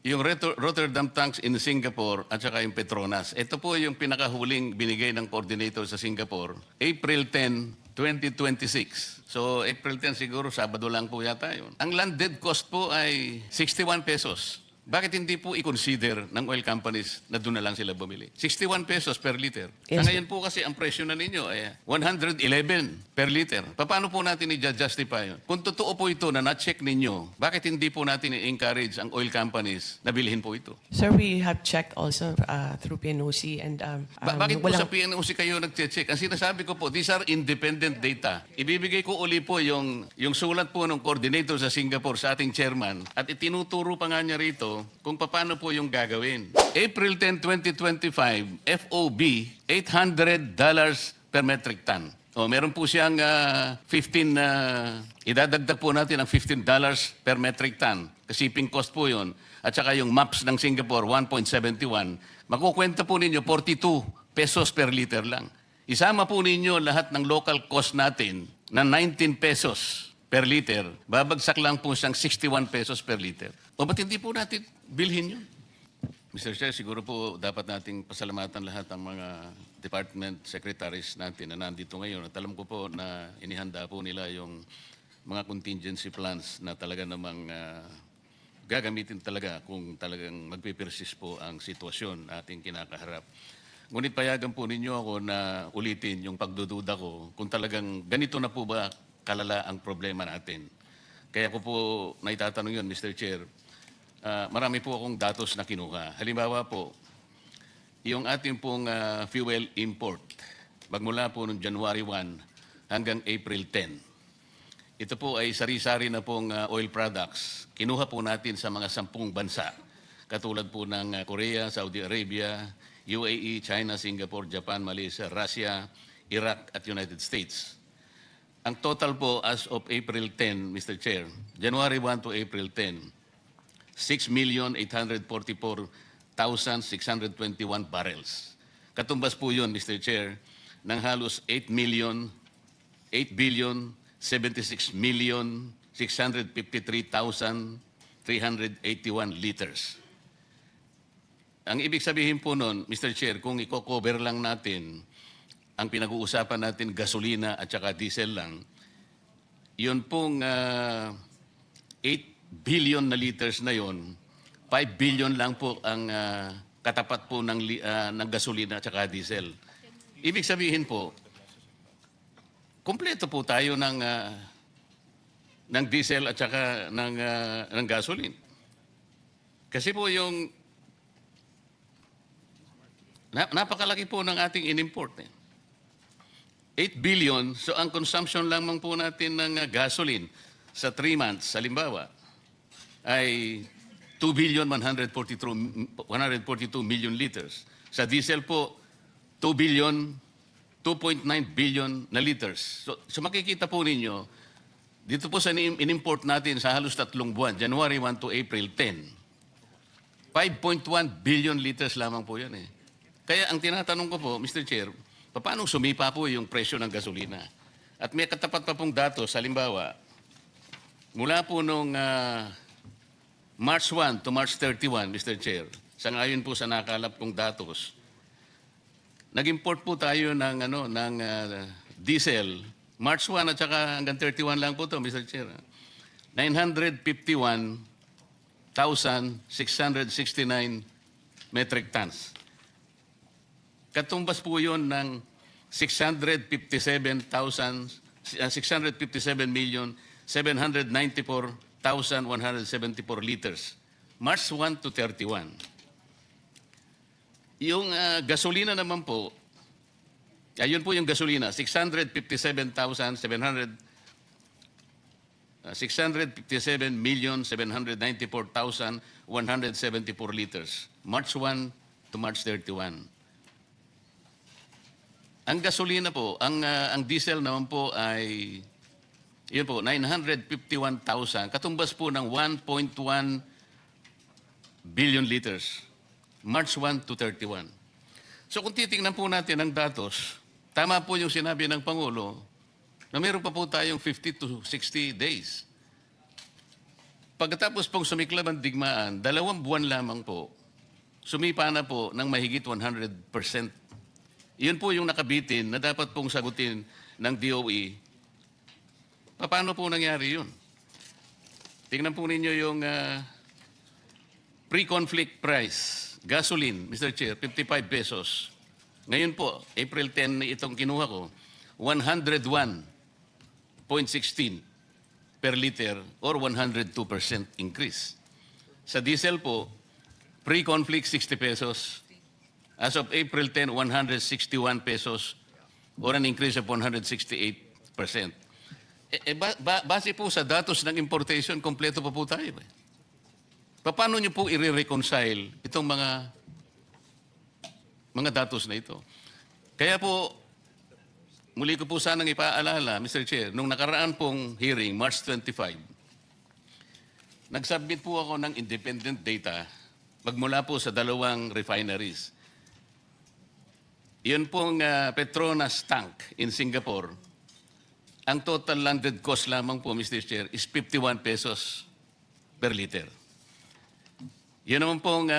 Yung Rotterdam tanks in Singapore at saka yung Petronas. Ito po yung pinakahuling binigay ng coordinator sa Singapore, April 10, 2026. So April 10 siguro, Sabado lang po yata yun. Ang landed cost po ay 61 pesos. Bakit hindi po i-consider ng oil companies na doon na lang sila bumili? 61 pesos per liter. Yes. Sa ngayon po kasi ang presyo na ninyo ay 111 per liter. Paano po natin i-justify yun? Kung totoo po ito na na-check ninyo, bakit hindi po natin i-encourage ang oil companies na bilhin po ito? Sir, we have checked also through PNOC and Bakit po sa walang- PNOC kayo nag-check? Ang sinasabi ko po, these are independent data. Ibibigay ko uli po yung sulat po ng coordinator sa Singapore sa ating chairman at itinuturo pa nga niya rito kung paano po yung gagawin. April 10, 2025, FOB, $800 per metric ton. O, meron po siyang 15, idadagdag po natin ang $15 per metric ton. Shipping cost po yun. At saka yung maps ng Singapore, 1.71. Makukwenta po ninyo 42 pesos per liter lang. Isama po ninyo lahat ng local cost natin na 19 pesos per liter. Babagsak lang po siyang 61 pesos per liter. O ba't hindi po natin bilhin yun? Mr. Chair, siguro po dapat nating pasalamatan lahat ang mga department secretaries natin na nandito ngayon. At alam ko po na inihanda po nila yung mga contingency plans na talaga namang gagamitin talaga kung talagang magpipersist po ang sitwasyon na ating kinakaharap. Ngunit payagan po ninyo ako na ulitin yung pagdududa ko kung talagang ganito na po ba kalala ang problema natin. Kaya ko po naitatanong yun, Mr. Chair. Marami po akong datos na kinuha. Halimbawa po, yung ating pong fuel import, magmula po noong January 1 hanggang April 10. Ito po ay sari-sari na pong oil products. Kinuha po natin sa mga 10 bansa. Katulad po ng Korea, Saudi Arabia, UAE, China, Singapore, Japan, Malaysia, Russia, Iraq at United States. Ang total po as of April 10, Mr. Chair, January 1 to April 10, 6,844,621 barrels. Katumbas po yun, Mr. Chair, ng halos 8,76,653,381 liters. Ang ibig sabihin po nun, Mr. Chair, kung i-cover lang natin ang pinag-uusapan natin gasolina at saka diesel lang, yun pong 8 billion na liters na yon, 5 billion lang po ang katapat po ng gasolina at saka diesel. Ibig sabihin po, kumpleto po tayo ng diesel at saka ng gasoline. Kasi po yung napakalaki po ng ating in-import. 8 billion, so ang consumption lamang po natin ng gasoline sa 3 months, halimbawa, ay 2,142 million liters. Sa diesel po, 2.9 billion na liters. So makikita po ninyo, dito po sa in-import natin sa halos 3 buwan, January 1 to April 10, 5.1 billion liters lamang po yan eh. Kaya ang tinatanong ko po, Mr. Chair, paano sumipa po yung presyo ng gasolina? At may katapat pa pong datos, halimbawa, mula po nung March 1 to March 31, Mr. Chair, sa ngayon po sa nakalap kong datos, nag-import po tayo ng diesel, March 1 at saka hanggang 31 lang po to, Mr. Chair. 951,669 metric tons. Katumbas po yun ng 657,794,174 liters. March 1 to 31. Yung gasolina naman po, ayun po yung gasolina, 657,794,174 liters. March 1 to March 31. Ang gasolina po, ang diesel naman po ay, yun po, 951,000, katumbas po ng 1.1 billion liters. March 1 to 31. So kung titingnan po natin ang datos, tama po yung sinabi ng Pangulo na meron pa po tayong 50 to 60 days. Pagkatapos pong sumiklab ang digmaan, 2 buwan lamang po, sumipa na po ng mahigit 100%. Iyon po yung nakabitin na dapat pong sagutin ng DOE. Paano po nangyari yun? Tingnan po ninyo yung pre-conflict price. Gasoline, Mr. Chair, 55 pesos. Ngayon po, April 10 na itong kinuha ko, 101.16 per liter or 102% increase. Sa diesel po, pre-conflict 60 pesos. As of April 10, 161 pesos or an increase of 168%. Base po sa datos ng importation, kompleto pa po tayo. Paano nyo po i-reconcile itong mga datos na ito? Kaya po, muli ko po sanang ipaalala, Mr. Chair, nung nakaraan pong hearing, March 25, nagsubmit po ako ng independent data magmula po sa 2 refineries. Iyon pong Petronas tank in Singapore. Ang total landed cost lamang po, Mr. Chair, is 51 pesos per liter. Yun naman pong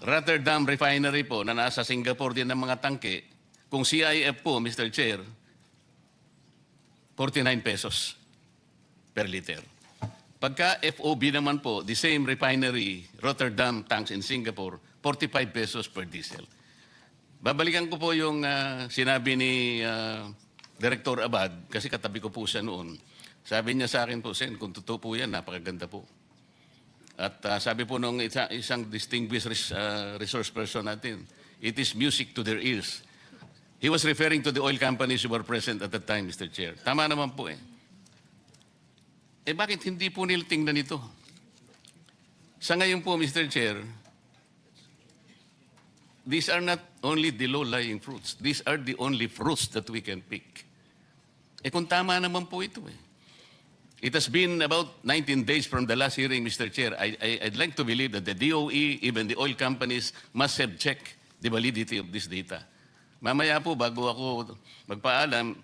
Rotterdam Refinery po na nasa Singapore din ng mga tangke, kung CIF po, Mr. Chair, 49 pesos per liter. Pagka FOB naman po, the same refinery, Rotterdam tanks in Singapore, 45 pesos per diesel. Babalikan ko po yung sinabi ni Director Abad, kasi katabi ko po siya noon. Sabi niya sa akin po, Sen, kung totoo po yan, napakaganda po. At sabi po nung isang distinguished resource person natin, it is music to their ears. He was referring to the oil companies who were present at the time, Mr. Chair. Tama naman po eh. Bakit hindi po nila tingnan ito? Sa ngayon po, Mr. Chair, these are not only the low-lying fruits. These are the only fruits that we can pick. Kung tama naman po ito eh. It has been about 19 days from the last hearing, Mr. Chair. I'd like to believe that the DOE, even the oil companies, must have checked the validity of this data. Mamaya po, bago ako magpaalam,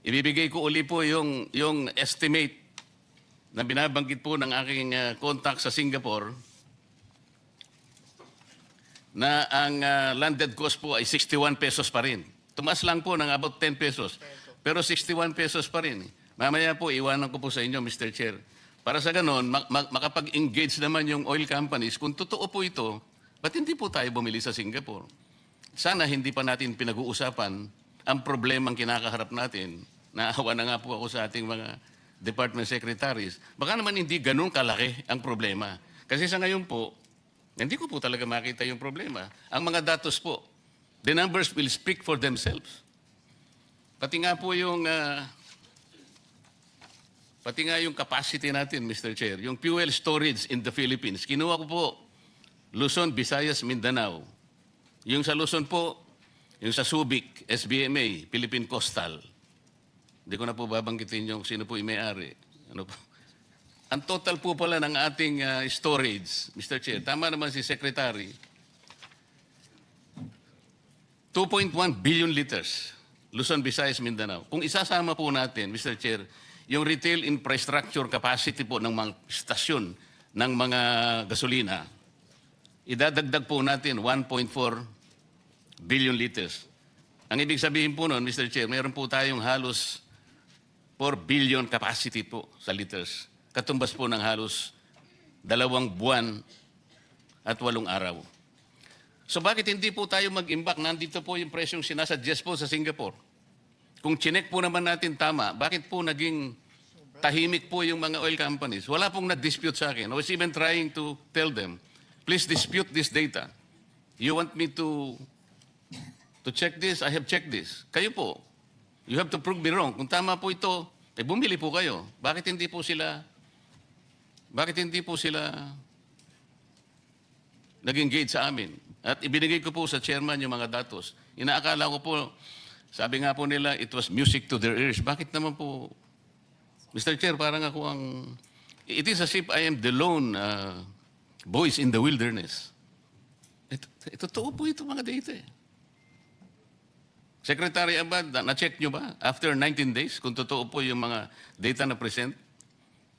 ibibigay ko uli po yung estimate na binabanggit po ng aking contact sa Singapore na ang landed cost po ay 61 pesos pa rin. Tumaas lang po ng about 10 pesos. Pero 61 pesos pa rin. Mamaya po, iwanan ko po sa inyo, Mr. Chair. Para sa ganon, makapag-engage naman yung oil companies. Kung totoo po ito, ba't hindi po tayo bumili sa Singapore? Sana hindi pa natin pinag-uusapan ang problemang kinakaharap natin. Naawa na nga po ako sa ating mga department secretaries. Baka naman hindi ganun kalaki ang problema. Kasi sa ngayon po, hindi ko po talaga makita yung problema. Ang mga datos po, the numbers will speak for themselves. Pati nga po yung capacity natin, Mr. Chair, yung fuel storage in the Philippines. Kinuha ko po Luzon, Visayas, Mindanao. Yung sa Luzon po, yung sa Subic, SBMA, Philippine Coastal. Hindi ko na po babanggitin yung sino po yung may-ari. Ano po? Ang total po pala ng ating storage, Mr. Chair, tama naman si Secretary, 2.1 billion liters, Luzon, Visayas, Mindanao. Kung isasama po natin, Mr. Chair, yung retail infrastructure capacity po ng mga stasyon ng mga gasolina, idadagdag po natin 1.4 billion liters. Ang ibig sabihin po noon, Mr. Chair, mayroon po tayong halos 4 billion capacity po sa liters. Katumbas po ng halos 2 buwan at 8 araw. So bakit hindi po tayo mag-imbak? Nandito po yung presyong sinasuggest po sa Singapore. Kung chinek po naman natin tama, bakit po naging tahimik po yung mga oil companies? Wala pong nag-dispute sa akin. I was even trying to tell them, please dispute this data. You want me to check this? I have checked this. Kayo po, you have to prove me wrong. Kung tama po ito, bumili po kayo. Bakit hindi po sila nag-engage sa amin? At ibinigay ko po sa chairman yung mga datos. Inaakala ko po, sabi nga po nila, it was music to their ears. Bakit naman po, Mr. Chair, parang ako it is as if I am the lone voice in the wilderness. Totoo po ito mga data eh. Secretary Abad, na-check nyo ba after 19 days kung totoo po yung mga data na present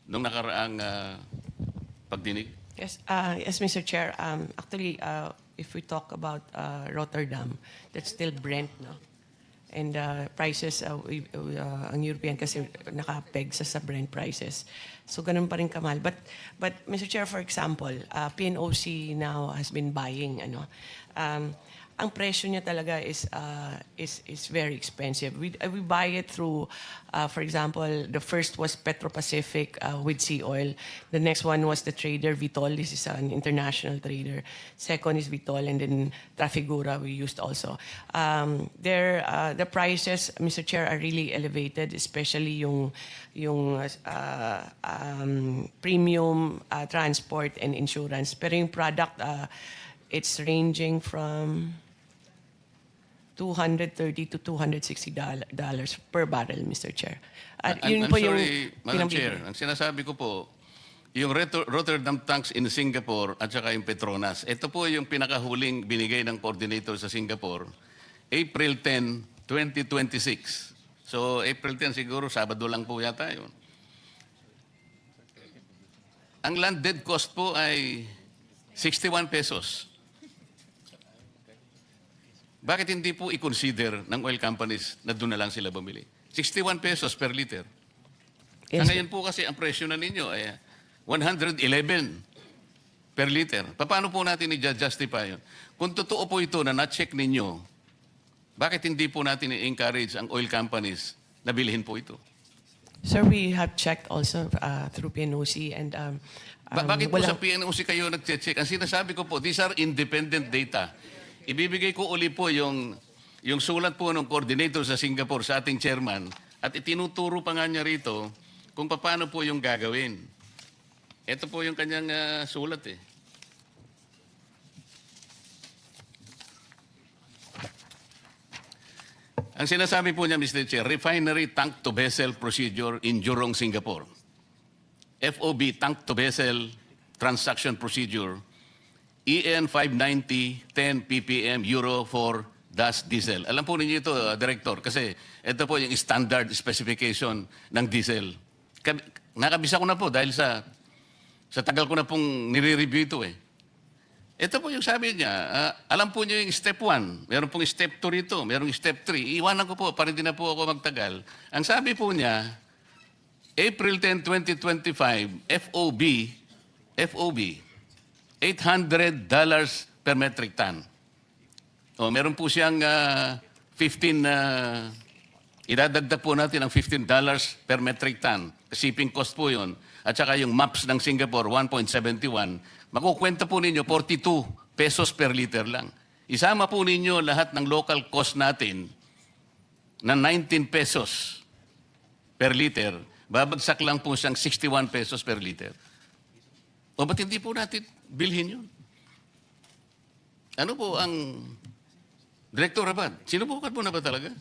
nung nakaraang pagdinig? Yes, Mr. Chair. Actually, if we talk about Rotterdam, that's still Brent, no? And prices, ang European kasi nakapeg sa Brent prices. So ganun pa rin kamahal. But Mr. Chair, for example, PNOC now has been buying, ang presyo niya talaga is very expensive. We buy it through, for example, the first was Petro Pacific with Sea Oil. The next one was the trader Vitol. This is an international trader. Second is Vitol, and then Trafigura we used also. The prices, Mr. Chair, are really elevated, especially yung premium transport and insurance. Pero yung product, it's ranging from $230 to $260 per barrel, Mr. Chair. At yun I'm po yung sorry, Madam pinambili. Chair. Ang sinasabi ko po, yung Rotterdam tanks in Singapore at saka yung Petronas, ito po yung pinakahuling binigay ng coordinator sa Singapore, April 10, 2026. So, April 10 siguro, Sabado lang po yata yun. Ang landed cost po ay 61 pesos. Bakit hindi po i-consider ng oil companies na doon na lang sila bumili? 61 pesos per liter. Yes, Ngayon po kasi ang presyo na ninyo ay 111 per liter. Paano po natin i-justify yun? Kung totoo po ito na na-check ninyo, bakit hindi po natin i-encourage ang oil companies na bilhin po ito? Sir, we have checked also through PNOC and Bakit po sa walang- PNOC kayo nag-check? Ang sinasabi ko po, these are independent data. Ibibigay ko uli po yung sulat po ng coordinator sa Singapore sa ating chairman at itinuturo pa nga niya rito kung paano po yung gagawin. Ito po yung kanyang sulat eh. Ang sinasabi po niya, Mr. Chair, refinery tank to vessel procedure in Jurong, Singapore. FOB tank to vessel transaction procedure EN 590 10 ppm Euro 4 DAS diesel. Alam po ninyo ito, Director, kasi ito po yung standard specification ng diesel. Nakabisa ko na po dahil sa tagal ko na pong nire-review ito eh. Ito po yung sabi niya, alam po niyo yung step 1, meron pong step 2 rito, meron step 3. Iwanan ko po para hindi na po ako magtagal. Ang sabi po niya, April 10, 2025, FOB, $800 per metric ton. O, meron po siyang 15, idadagdag po natin ang $15 per metric ton. Shipping cost po yun. At saka yung maps ng Singapore, 1.71. Makukwenta po ninyo, 42 pesos per liter lang. Isama po ninyo lahat ng local cost natin na 19 pesos per liter. Babagsak lang po siyang 61 pesos per liter. O ba't hindi po natin bilhin yun? Ano po ang Director Abad? Sinubukan po na ba talaga?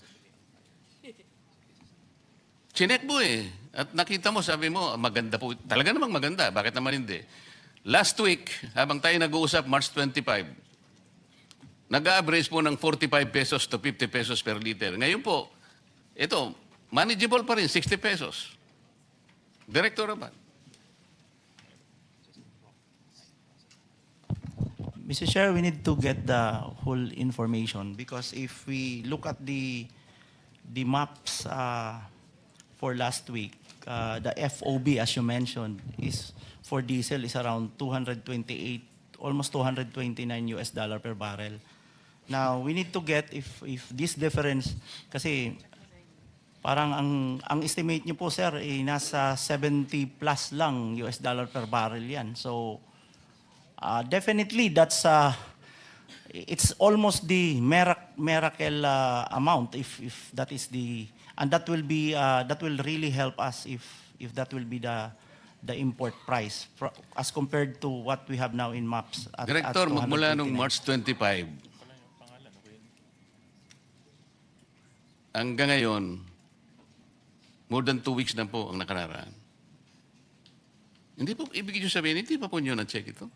Chinek mo eh. At nakita mo, sabi mo, maganda po. Talaga namang maganda. Bakit naman hindi? Last week, habang tayo nag-uusap, March 25, nag-average po ng 45 pesos to 50 pesos per liter. Ngayon po, ito, manageable pa rin, 60 pesos. Director Abad. Mr. Chair, we need to get the whole information because if we look at the maps for last week, the FOB, as you mentioned, is for diesel is around 228, almost $229 per barrel. Now, we need to get if this difference, kasi parang ang estimate niyo po, sir, nasa 70 plus lang $, per barrel yan. So, definitely, that's it's almost the miracle amount if that is the, and that will be that will really help us if that will be the import price as compared to what we have now in maps. Director, magmula nung 229. March 25, hanggang ngayon, more than 2 weeks na po ang nakararaan. Hindi po, ibig nyo sabihin, hindi pa po nyo na-check ito?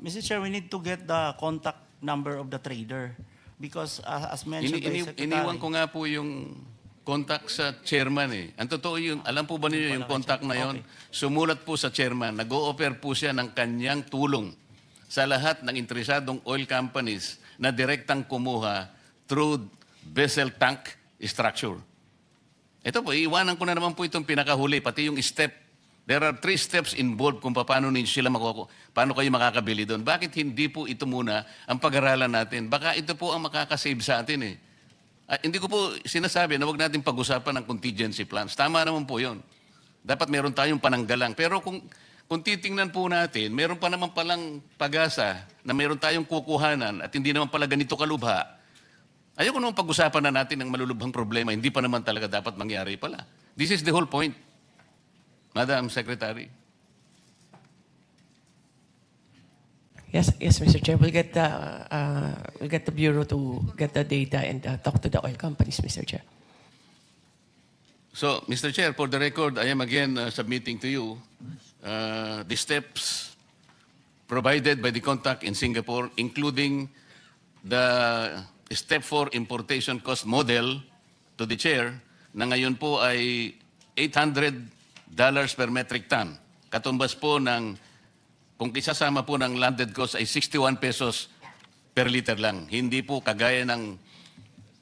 Mr. Chair, we need to get the contact number of the trader because as mentioned by Secretary. Iniwan ko nga po yung contact sa chairman eh. Ang totoo yun, alam po ba niyo yung contact na yun? Sumulat po sa chairman, nag-o-offer po siya ng kanyang tulong sa lahat ng interesadong oil companies na direktang kumuha through vessel tank structure. Ito po, iiwanan ko na naman po itong pinakahuli, pati yung step. There are 3 steps involved kung paano ninyo sila paano kayo makakabili doon. Bakit hindi po ito muna ang pag-aralan natin? Baka ito po ang makakasave sa atin eh. Hindi ko po sinasabi na huwag natin pag-usapan ng contingency plans. Tama naman po yun. Dapat meron tayong pananggalang. Pero kung titingnan po natin, meron pa naman palang pag-asa na meron tayong kukuhanan at hindi naman pala ganito kalubha. Ayoko naman pag-usapan na natin ng malulubhang problema. Hindi pa naman talaga dapat mangyari pala. This is the whole point, Madam Secretary. Yes, Mr. Chair. We'll get the Bureau to get the data and talk to the oil companies, Mr. Chair. So, Mr. Chair, for the record, I am again submitting to you the steps provided by the contact in Singapore, including the Step 4 importation cost model to the Chair na ngayon po ay $800 per metric ton. Katumbas po ng, kung isasama po ng landed cost ay 61 pesos per liter lang. Hindi po kagaya ng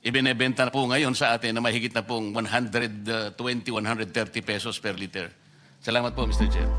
ibinebenta po ngayon sa atin na mahigit na pong 120, 130 pesos per liter. Salamat po, Mr. Chair.